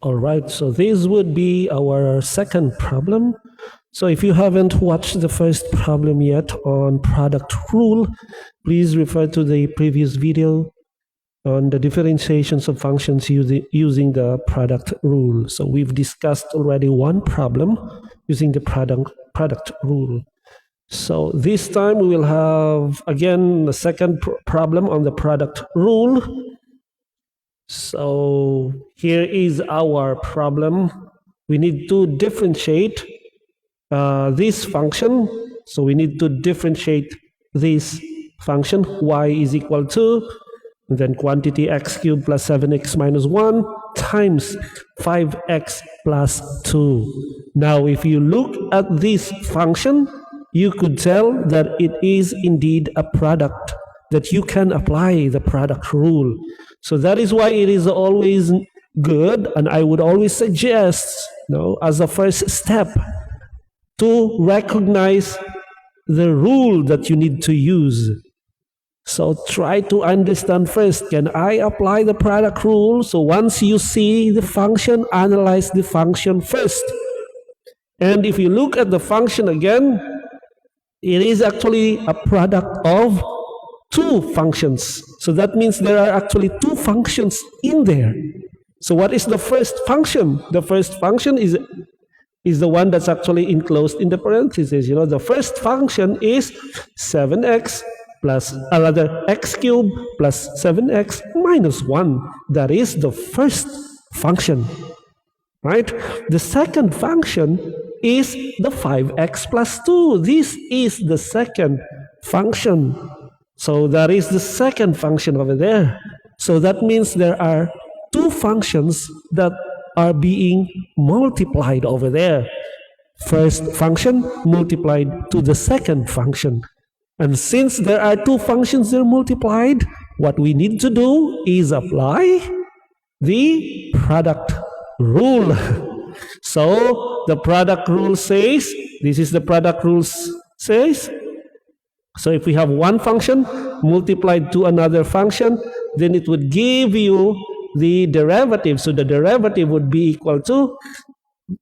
All right, so this would be our second problem. So if you haven't watched the first problem yet on product rule, please refer to the previous video on the differentiations of functions using the product rule. So we've discussed already one problem using the product rule. So this time we will have again the second problem on the product rule. So here is our problem. We need to differentiate this function. So we need to differentiate this function y is equal to, and then quantity x cubed plus 7x minus 1 times 5x plus 2. Now if you look at this function, you could tell that it is indeed a product, that you can apply the product rule. So that is why it is always good, and I would always suggest, as a first step, to recognize the rule that you need to use. So try to understand first, can I apply the product rule? So once you see the function, analyze the function first. And if you look at the function again, it is actually a product of two functions. So that means there are actually two functions in there. So what is the first function? The first function is the one that's actually enclosed in the parentheses. The first function is 7x plus x cubed plus 7x minus 1. That is the first function, right? The second function is the 5x plus 2. This is the second function. So that is the second function over there. So that means there are two functions that are being multiplied over there. First function multiplied to the second function. And since there are two functions that are multiplied, what we need to do is apply the product rule. So the product rule says, this is the product rule says, so if we have one function multiplied to another function, then it would give you the derivative. So the derivative would be equal to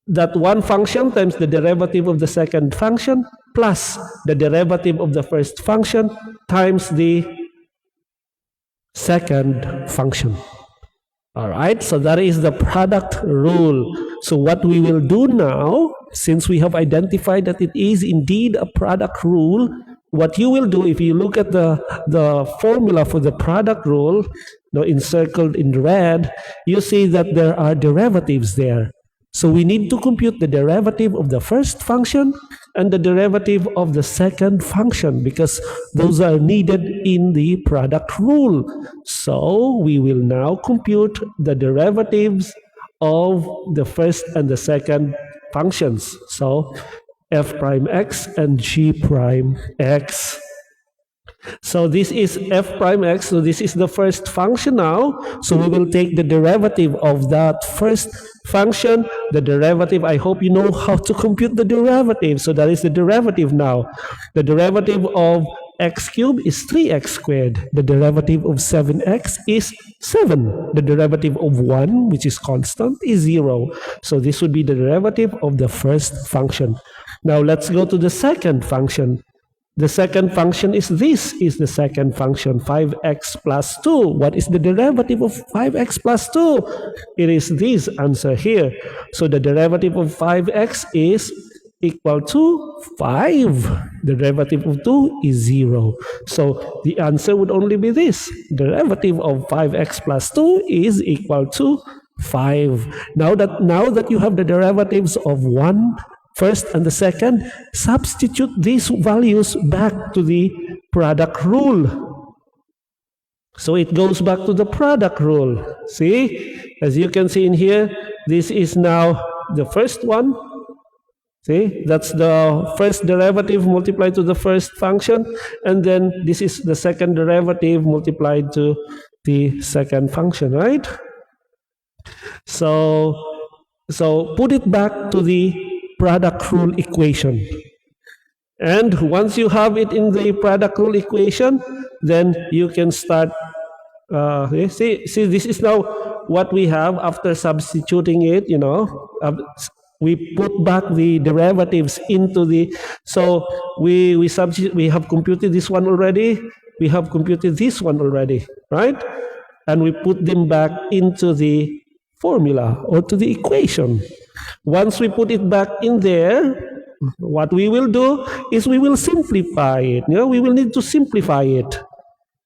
that one function times the derivative of the second function plus the derivative of the first function times the second function. All right, so that is the product rule. So what we will do now, since we have identified that it is indeed a product rule, what you will do, if you look at the formula for the product rule, encircled in red, you see that there are derivatives there. So we need to compute the derivative of the first function and the derivative of the second function, because those are needed in the product rule. So we will now compute the derivatives of the first and the second functions. So f prime x and g prime x. So this is f prime x, so this is the first function now. So we will take the derivative of that first function, the derivative, I hope you know how to compute the derivative. So that is the derivative now. The derivative of x cubed is 3x squared. The derivative of 7x is 7. The derivative of 1, which is constant, is 0. So this would be the derivative of the first function. Now let's go to the second function. The second function is this, is the second function, 5x plus 2. What is the derivative of 5x plus 2? It is this answer here. So the derivative of 5x is equal to 5. The derivative of 2 is 0. So the answer would only be this. The derivative of 5x plus 2 is equal to 5. Now that you have the derivatives of 1, first and the second, substitute these values back to the product rule. So it goes back to the product rule. See, as you can see in here, this is now the first one. See, that's the first derivative multiplied to the first function, and then this is the second derivative multiplied to the second function, right? So put it back to the product rule equation. And once you have it in the product rule equation, then you can start See, this is now what we have after substituting it, we put back the derivatives into the, so we have computed this one already, we have computed this one already, right? And we put them back into the formula or to the equation. Once we put it back in there, what we will do is we will simplify it. We will need to simplify it.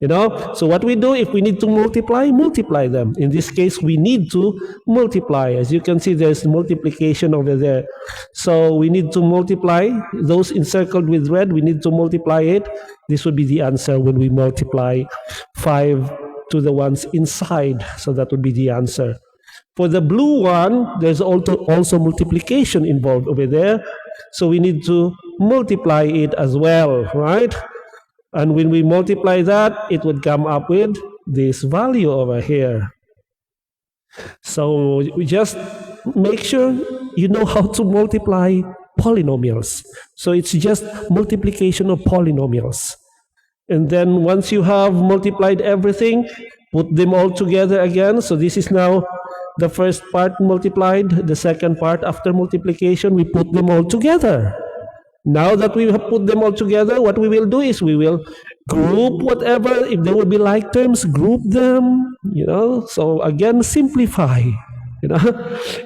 So what we do, if we need to multiply them. In this case, we need to multiply. As you can see, there's multiplication over there. So we need to multiply those encircled with red. We need to multiply it. This would be the answer when we multiply 5 to the ones inside. So that would be the answer. For the blue one, there's also multiplication involved over there. So we need to multiply it as well, right? And when we multiply that, it would come up with this value over here. So we just make sure you know how to multiply polynomials. So it's just multiplication of polynomials. And then once you have multiplied everything, put them all together again. So this is now the first part multiplied. The second part, after multiplication, we put them all together. Now that we have put them all together, what we will do is we will group whatever, if there will be like terms, group them, So again, simplify,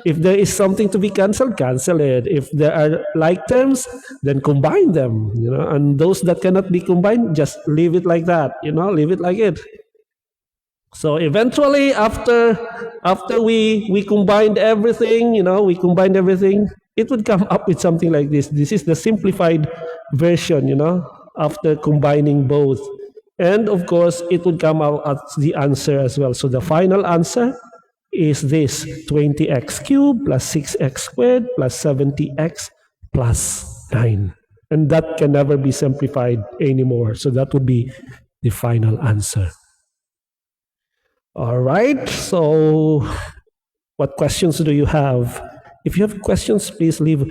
If there is something to be cancelled, cancel it. If there are like terms, then combine them, And those that cannot be combined, just leave it like that, leave it like it. So eventually, after we combined everything, it would come up with something like this. This is the simplified version, after combining both. And of course, it would come out as the answer as well. So the final answer is this: 20x cubed plus 6x squared plus 70x plus 9. And that can never be simplified anymore. So that would be the final answer. All right, so what questions do you have? If you have questions, please leave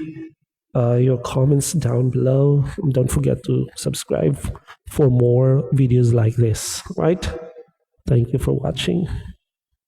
your comments down below. And don't forget to subscribe for more videos like this, right? Thank you for watching.